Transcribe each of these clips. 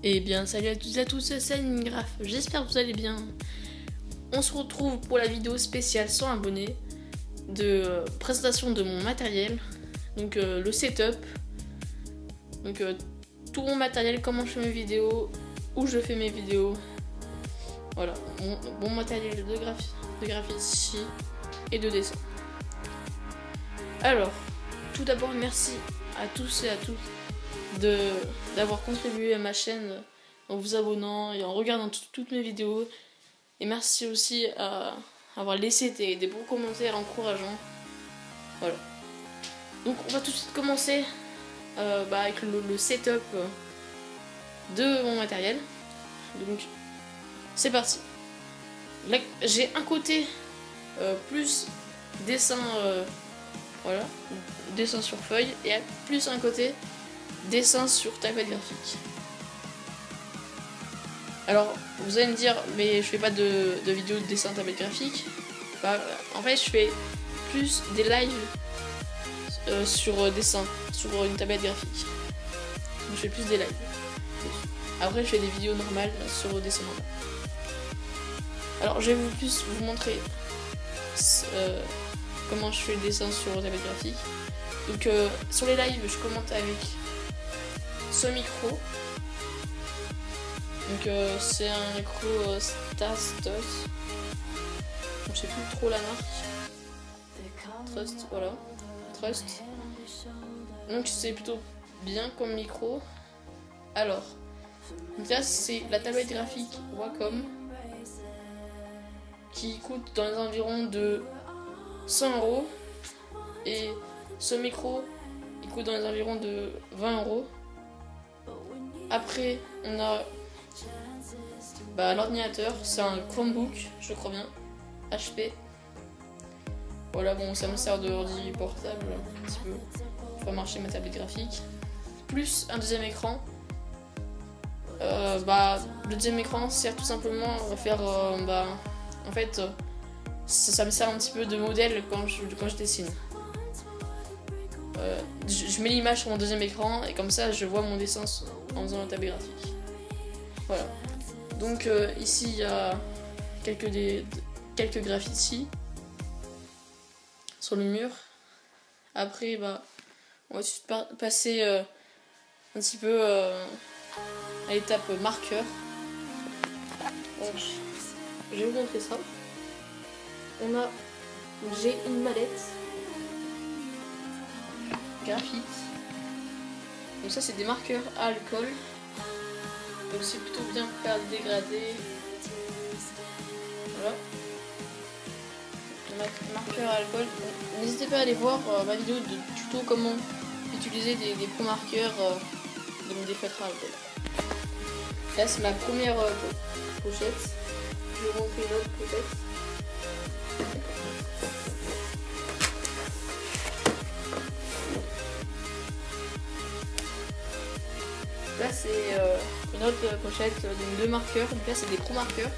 Et bien salut à toutes et à tous, c'est Minecraft, j'espère que vous allez bien. On se retrouve pour la vidéo spéciale 100 abonnés de présentation de mon matériel. Donc le setup, donc tout mon matériel, comment je fais mes vidéos, où je fais mes vidéos. Voilà, mon matériel de graphie et de dessin. Alors, tout d'abord merci à tous et à toutes d'avoir contribué à ma chaîne en vous abonnant et en regardant toutes mes vidéos. Et merci aussi à avoir laissé des bons commentaires encourageants. Voilà. Donc on va tout de suite commencer avec le setup de mon matériel. Donc c'est parti. Là j'ai un côté plus dessin, voilà, dessin sur feuille, et plus un côté dessin sur tablette graphique. Alors vous allez me dire, mais je fais pas de vidéos de dessin tablette graphique. Bah, en fait je fais plus des lives sur dessin sur une tablette graphique. Donc je fais plus des lives. Après je fais des vidéos normales sur dessin normal. Alors je vais vous montrer comment je fais le dessin sur tablette graphique. Donc sur les lives je commente avec ce micro. Donc c'est un micro Stastos. Je sais plus trop la marque. Trust, voilà. Trust. Donc c'est plutôt bien comme micro. Alors, là c'est la tablette graphique Wacom qui coûte dans les environs de 100€. Et ce micro il coûte dans les environs de 20€. Après on a l'ordinateur, c'est un Chromebook, je crois bien, HP. Voilà, bon, ça me sert de ordi portable un petit peu pour faire marcher ma tablette graphique. Plus un deuxième écran. Le deuxième écran sert tout simplement à faire, en fait, ça me sert un petit peu de modèle quand je dessine. Je mets l'image sur mon deuxième écran et comme ça je vois mon dessin en faisant la tablette graphique. Voilà. Donc ici il y a quelques graffitis sur le mur. Après on va tout passer un petit peu à l'étape marqueur. Donc, je vais vous montrer ça. J'ai une mallette graphite. Donc ça c'est des marqueurs à alcool. Donc c'est plutôt bien pour faire des dégradés. Voilà. Marqueur à alcool. N'hésitez pas à aller voir ma vidéo de tuto comment utiliser des pro marqueurs, donc des feutres à alcool. Là c'est ma première pochette. Je vais vous montrer une autre pochette. Là c'est une autre pochette, donc deux marqueurs. Donc là c'est des pro marqueurs.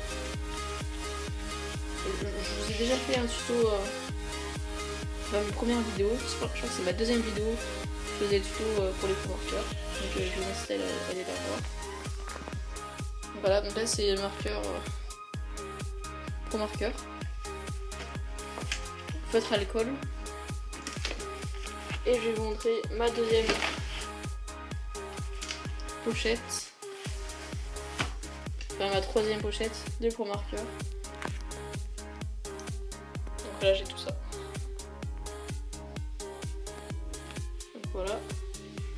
Je vous ai déjà fait un tuto dans mes premières vidéos. Je crois que c'est ma deuxième vidéo. Je faisais le tuto pour les pro marqueurs. Donc je vous incite à aller la voir. Voilà, donc là c'est le marqueur pro marqueur. Feutre à alcool. Et je vais vous montrer ma deuxième pochette. Enfin ma troisième pochette de pro marqueur. Donc là j'ai tout ça. Donc voilà.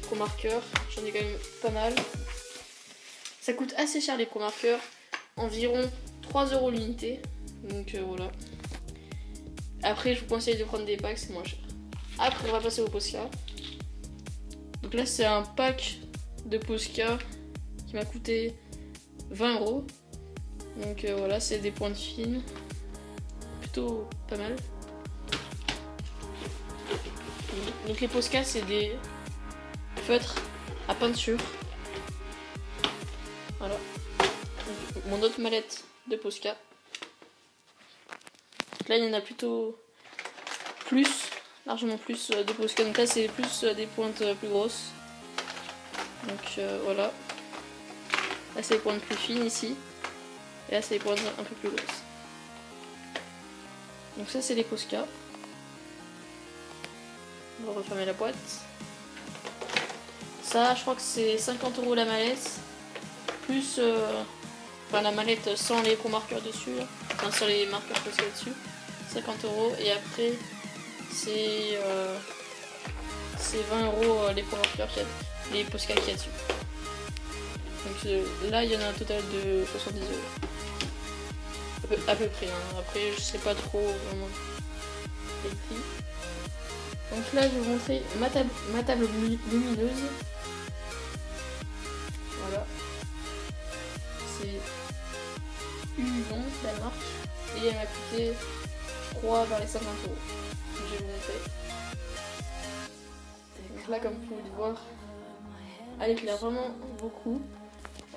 Pro marqueur, j'en ai quand même pas mal. Ça coûte assez cher les pro marqueurs, environ 3€ l'unité. Donc voilà. Après je vous conseille de prendre des packs, c'est moins cher. Après on va passer au Posca. Donc là c'est un pack de Posca qui m'a coûté 20€. Donc voilà, c'est des pointes fines. Plutôt pas mal. Donc les Posca c'est des feutres à peinture. Voilà. Donc, mon autre mallette de Posca. Là il y en a plutôt largement plus de Posca. Donc là c'est plus des pointes plus grosses. Donc voilà. Là c'est les pointes plus fines ici. Et là c'est les pointes un peu plus grosses. Donc ça c'est les Posca. On va refermer la boîte. Ça je crois que c'est 50 € la mallette. Plus enfin la mallette sans les pro marqueurs dessus. Là. Enfin sans les marqueurs Posca dessus. 50 €. Et après c'est 20 € les pro marqueurs qu'il y a, les Posca qu'il y a dessus. Donc là il y en a un total de 70 €. À peu près, hein. Après je sais pas trop vraiment les prix. Donc là je vais vous montrer ma table lumineuse. Voilà. C'est Ulon la marque. Et elle m'a coûté je crois vers les 50 €. Donc je vais vous montrer. Donc là comme vous pouvez le voir, elle éclaire vraiment beaucoup.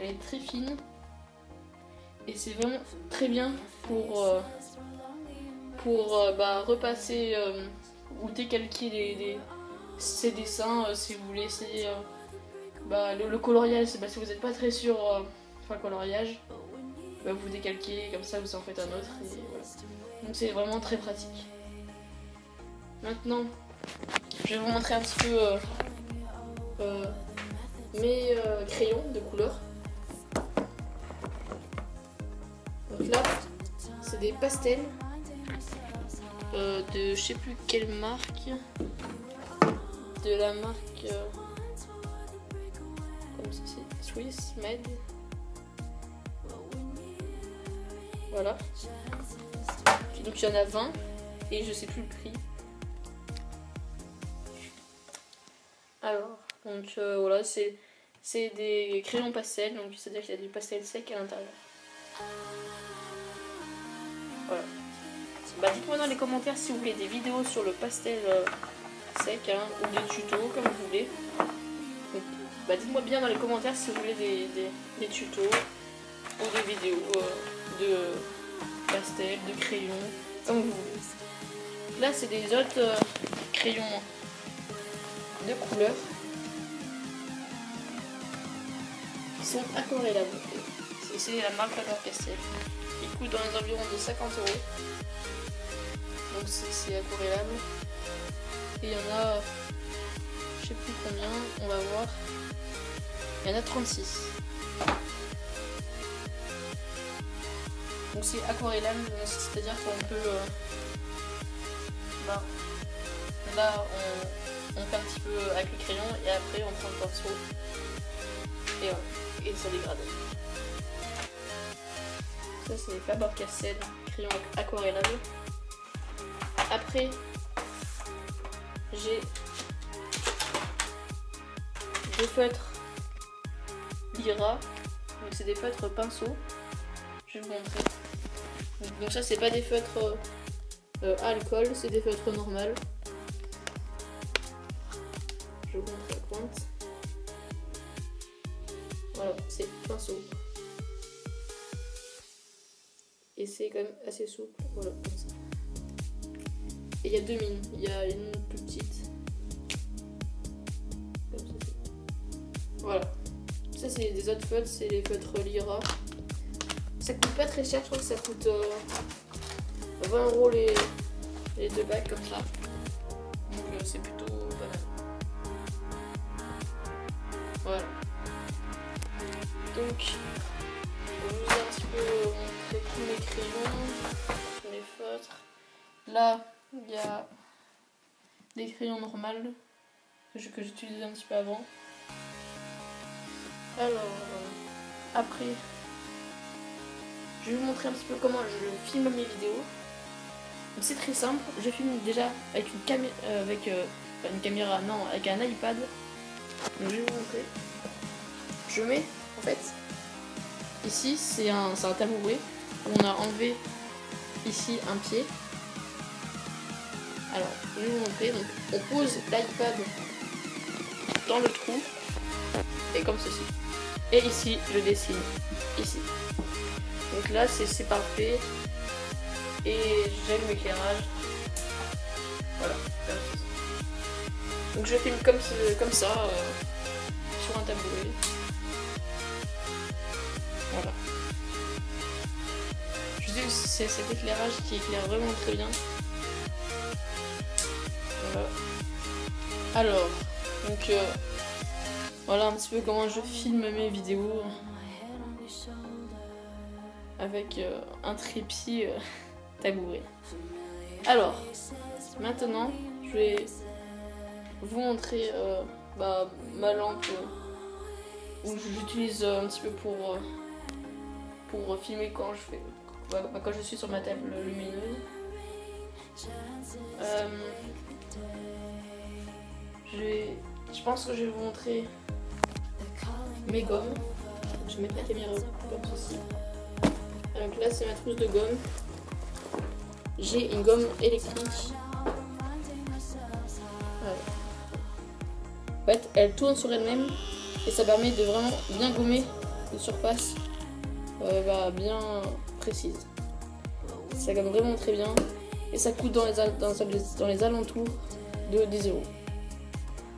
Elle est très fine. Et c'est vraiment très bien pour repasser ou décalquer ces dessins si vous voulez essayer le coloriage. Si vous n'êtes pas très sûr coloriage, vous décalquez comme ça, vous en faites un autre. Et, voilà. Donc c'est vraiment très pratique. Maintenant, je vais vous montrer un petit peu mes crayons de couleur. Donc là, c'est des pastels de je sais plus quelle marque, de la marque comme c'est Swiss Made. Voilà. Donc il y en a 20 et je sais plus le prix. Alors, donc voilà, c'est des crayons pastel, donc c'est-à-dire qu'il y a du pastel sec à l'intérieur. Voilà. Dites-moi dans les commentaires si vous voulez des vidéos sur le pastel sec ou des tutos comme vous voulez. Donc, dites-moi bien dans les commentaires si vous voulez des tutos ou des vidéos de pastel, de crayons, comme vous voulez. Là c'est des autres crayons de couleur qui sont aquarellables. C'est la marque Faber-Castell. Il coûte dans les environs de 50 €. Donc c'est aquarellable. Et il y en a, je sais plus combien, on va voir. Il y en a 36. Donc c'est aquarellable, c'est-à-dire qu'on peut... là on fait un petit peu avec le crayon et après on prend le pinceau. Et voilà, et ça dégrade. Ça c'est les Faber-Castell, crayon aquarellables. Après, j'ai des feutres Lyra. Donc c'est des feutres pinceaux. Je vais vous montrer. Donc ça c'est pas des feutres alcool, c'est des feutres normales. Je vous montre la pointe. Voilà, c'est pinceau. Et c'est quand même assez souple, voilà, comme ça. Et il y a deux mines, il y a une plus petite. Comme ça. Voilà. Ça c'est des autres feutres, c'est les feutres Lyra. Ça coûte pas très cher, je crois que ça coûte 20 € les deux bacs comme ça. Donc c'est plutôt pas mal. Voilà. Donc, je vous ai un petit peu montré tous mes crayons, tous mes feutres. Là, il y a des crayons normaux que j'utilisais un petit peu avant. Alors, après, je vais vous montrer un petit peu comment je filme mes vidéos. C'est très simple, je filme déjà avec une caméra, non, avec un iPad. Donc je vais vous montrer. Je mets, en fait, ici c'est un tabouret où on a enlevé ici un pied. Alors, je vais vous montrer. Donc, on pose l'iPad dans le trou et comme ceci. Et ici, je dessine. Ici. Donc là, c'est parfait. Et j'aime l'éclairage. Voilà. Donc je filme comme ça sur un tabouret. c'est cet éclairage qui éclaire vraiment très bien. Voilà. Alors, donc voilà un petit peu comment je filme mes vidéos avec un trépied tabouret. Alors, maintenant, je vais vous montrer ma lampe où j'utilise un petit peu pour filmer quand quand je suis sur ma table lumineuse. Je pense que je vais vous montrer mes gommes. Je vais mettre la caméra comme ceci. Donc là c'est ma trousse de gomme. J'ai une gomme électrique. Voilà. En fait, elle tourne sur elle-même et ça permet de vraiment bien gommer une surface bien précise. Ça gomme vraiment très bien et ça coûte dans les alentours de 10 €. Je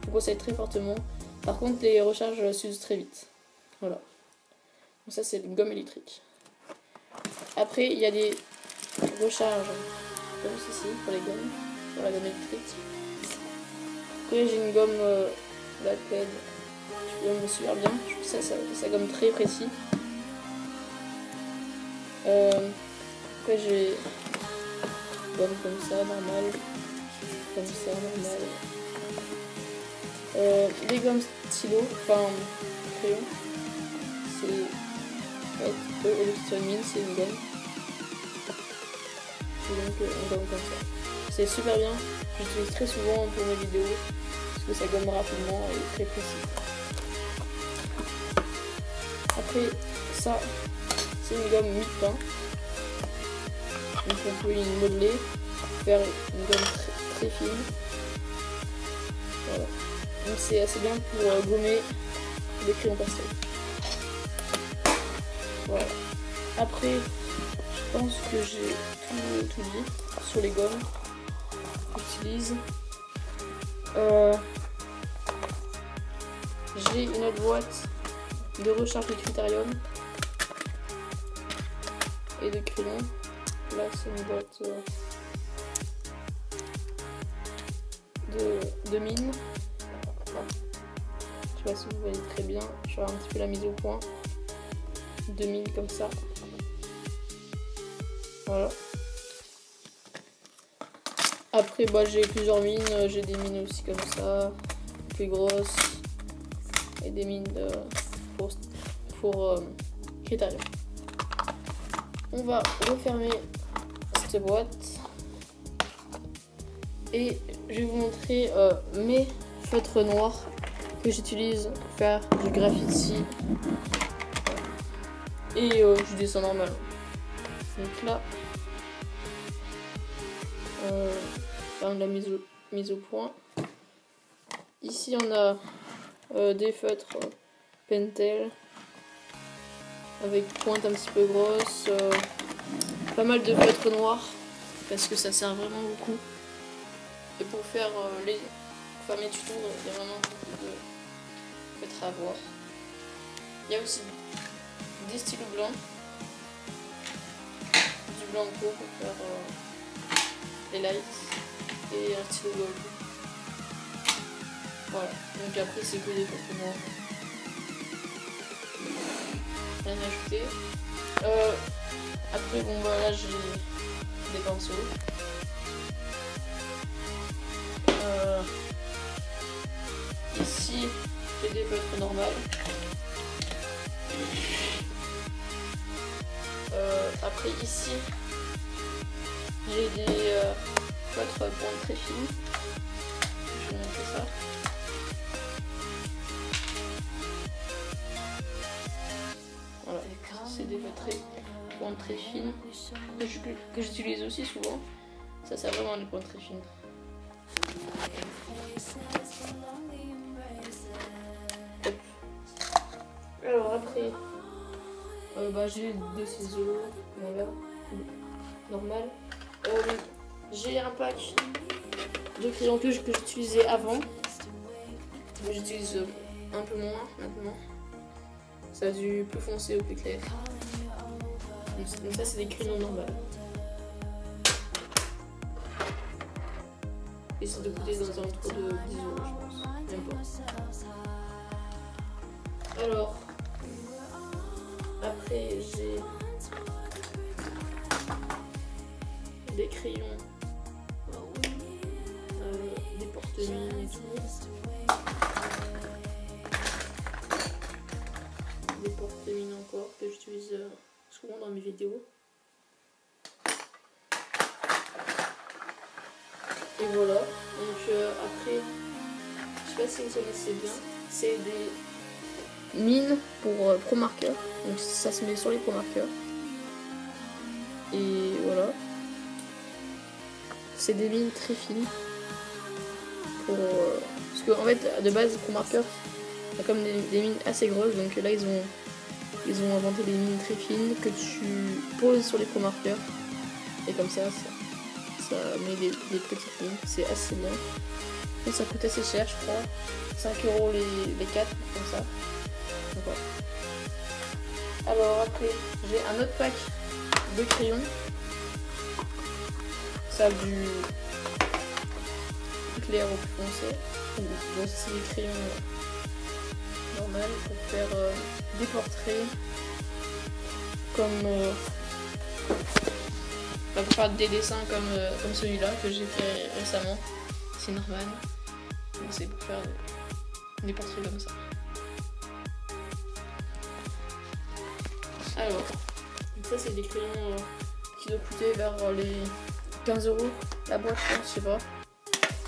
vous conseille très fortement. Par contre, les recharges s'usent très vite. Voilà. Donc ça, c'est une gomme électrique. Après, il y a des recharges comme ceci pour les gommes, pour la gomme électrique. Après, j'ai une gomme Blackhead. Je gomme super bien. Je trouve ça gomme très précis. Après, j'ai une gomme comme ça, normale. Comme ça, normale. Les gommes stylo, enfin crayon, c'est Electron Mint, c'est une gomme. Et donc une gomme comme ça. C'est super bien, j'utilise très souvent pour mes vidéos parce que ça gomme rapidement et très précis. Après ça, c'est une gomme mi-pain. Donc on peut y modeler, faire une gomme très fine. Voilà. Donc c'est assez bien pour gommer des crayons pastel. Voilà. Après, je pense que j'ai tout dit sur les gommes que j'utilise. J'ai une autre boîte de recharge de critérium et de crayons. Là c'est une boîte de mine. Je sais pas si vous voyez très bien, je vais un petit peu la mise au point. 2000 comme ça. Voilà. Après j'ai plusieurs mines, j'ai des mines aussi comme ça, plus grosses, et des mines pour critérium. On va refermer cette boîte et je vais vous montrer mes feutres noirs que j'utilise pour faire du graffiti et du dessin normal. Donc là, la mise au point. Ici on a des feutres Pentel avec pointe un petit peu grosse, pas mal de feutres noirs parce que ça sert vraiment beaucoup. Et pour faire mes tutos, il y a vraiment beaucoup de feutres à voir. Il y a aussi des stylos blancs, du blanc de peau pour faire les lights et un stylo gold. Voilà, donc après c'est que des feutres noirs. Rien à ajouter. Après là j'ai des pinceaux. Ici j'ai des feutres normales. Après ici j'ai des feutres pointes très fines. Je vais montrer ça. Voilà, c'est des feutres pointes très fines que j'utilise aussi souvent. Ça sert vraiment à des pointes très fines. Alors après, j'ai des ciseaux, voilà, normal. J'ai un pack de crayons que j'utilisais avant, mais j'utilise un peu moins maintenant. Ça a du plus foncé au plus clair. Donc ça c'est des crayons normaux. Et ça doit coûter dans un tour de 10 euros, je pense. Même pas. Alors, après j'ai des crayons, des porte-mines et tout. Des porte-mines encore que j'utilise souvent dans mes vidéos. Et voilà, donc après, je sais pas si vous connaissez bien, c'est des mines pour Pro Marker, donc ça se met sur les Pro Marker. Et voilà, c'est des mines très fines, pour, parce qu'en fait de base Pro Marker, c'est comme des mines assez grosses, donc là ils ont inventé des mines très fines que tu poses sur les Pro Marker, et comme ça met des petites mines, c'est assez bien. Et ça coûte assez cher, je crois. 5 € les 4, comme ça. Donc, voilà. Alors après, j'ai un autre pack de crayons. Ça a du clair au plus foncé. Donc c'est des crayons normaux pour faire des portraits. Comme pour faire des dessins comme celui-là que j'ai fait récemment. C'est normal. C'est pour faire des portraits comme ça. Alors, ça c'est des crayons qui doivent coûter vers les 15 € la boîte, je sais pas.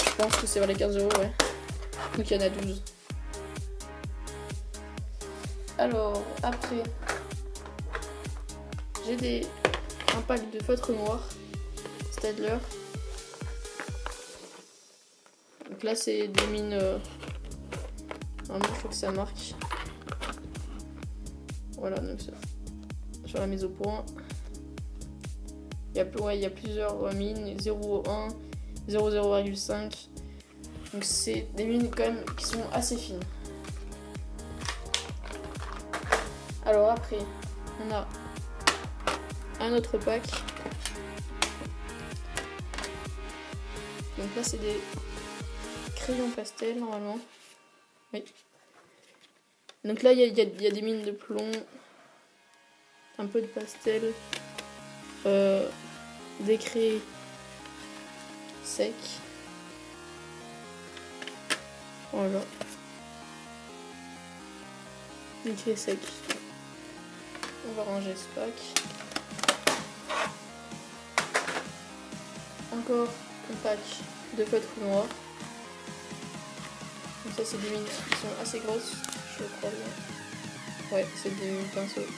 Je pense que c'est vers les 15 €, ouais. Donc il y en a 12. Alors, après, j'ai un pack de feutre noir Staedtler. Donc là c'est des mines, vraiment je crois que ça marque. Voilà, donc ça, sur la mise au point. Il y a plusieurs mines, 0,1, 0,0,5. Donc c'est des mines quand même qui sont assez fines. Alors après, on a un autre pack. Donc là c'est des crayons pastel normalement. Oui. Donc là il y a des mines de plomb, un peu de pastel, des craies secs. Voilà. Des craies secs. On va ranger ce pack. Encore un pack de feutre noir. Donc ça c'est des mines qui sont assez grosses, je crois bien. Ouais, c'est des pinceaux.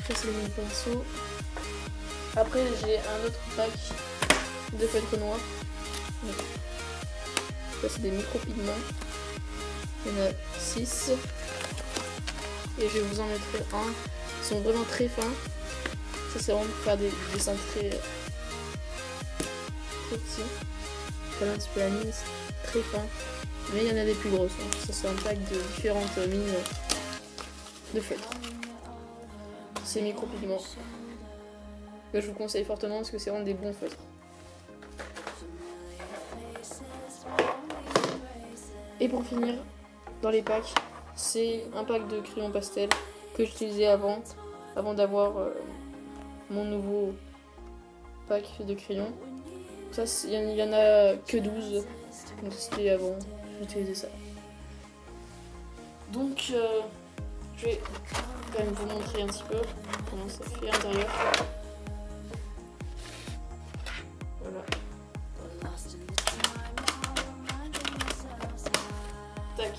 Ça c'est des mines pinceaux. Après j'ai un autre pack de feutre noir. Ça c'est des micro-pigments. Il y en a 6. Et je vais vous en mettre un. Ils sont vraiment très fins. Ça c'est vraiment pour faire des dessins très petits. Voilà un petit peu la mine, c'est très fin. Mais il y en a des plus grosses. Donc ça c'est un pack de différentes mines de feutre. C'est micro-pigments. Que je vous conseille fortement parce que c'est vraiment des bons feutres. Et pour finir, dans les packs, c'est un pack de crayons pastel que j'utilisais avant d'avoir mon nouveau pack de crayons. Ça, il y en a que 12, donc c'était avant, j'utilisais ça. Donc, je vais quand même vous montrer un petit peu comment ça fait à l'intérieur. Voilà. Tac.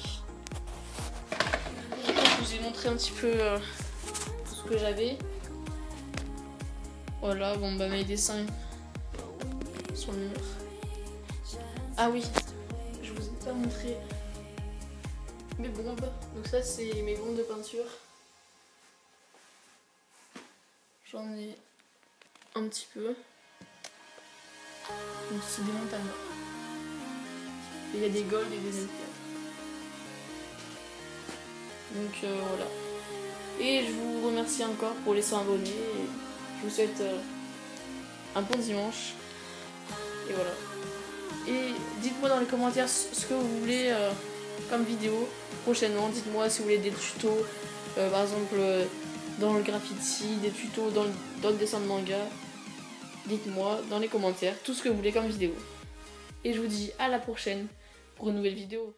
Je vous ai montré un petit peu ce que j'avais. Voilà, bon bah mes dessins sur le mur. Ah oui, je vous ai pas montré mes bombes. Donc ça c'est mes bombes de peinture. J'en ai un petit peu. Donc c'est des montagnes. Il y a des golds et des L4. Donc voilà. Et je vous remercie encore pour les 100 abonnés. Et je vous souhaite un bon dimanche. Et voilà. Et dites-moi dans les commentaires ce que vous voulez comme vidéo prochainement. Dites-moi si vous voulez des tutos, par exemple dans le graffiti, des tutos dans le dessin de manga. Dites-moi dans les commentaires tout ce que vous voulez comme vidéo. Et je vous dis à la prochaine pour une nouvelle vidéo.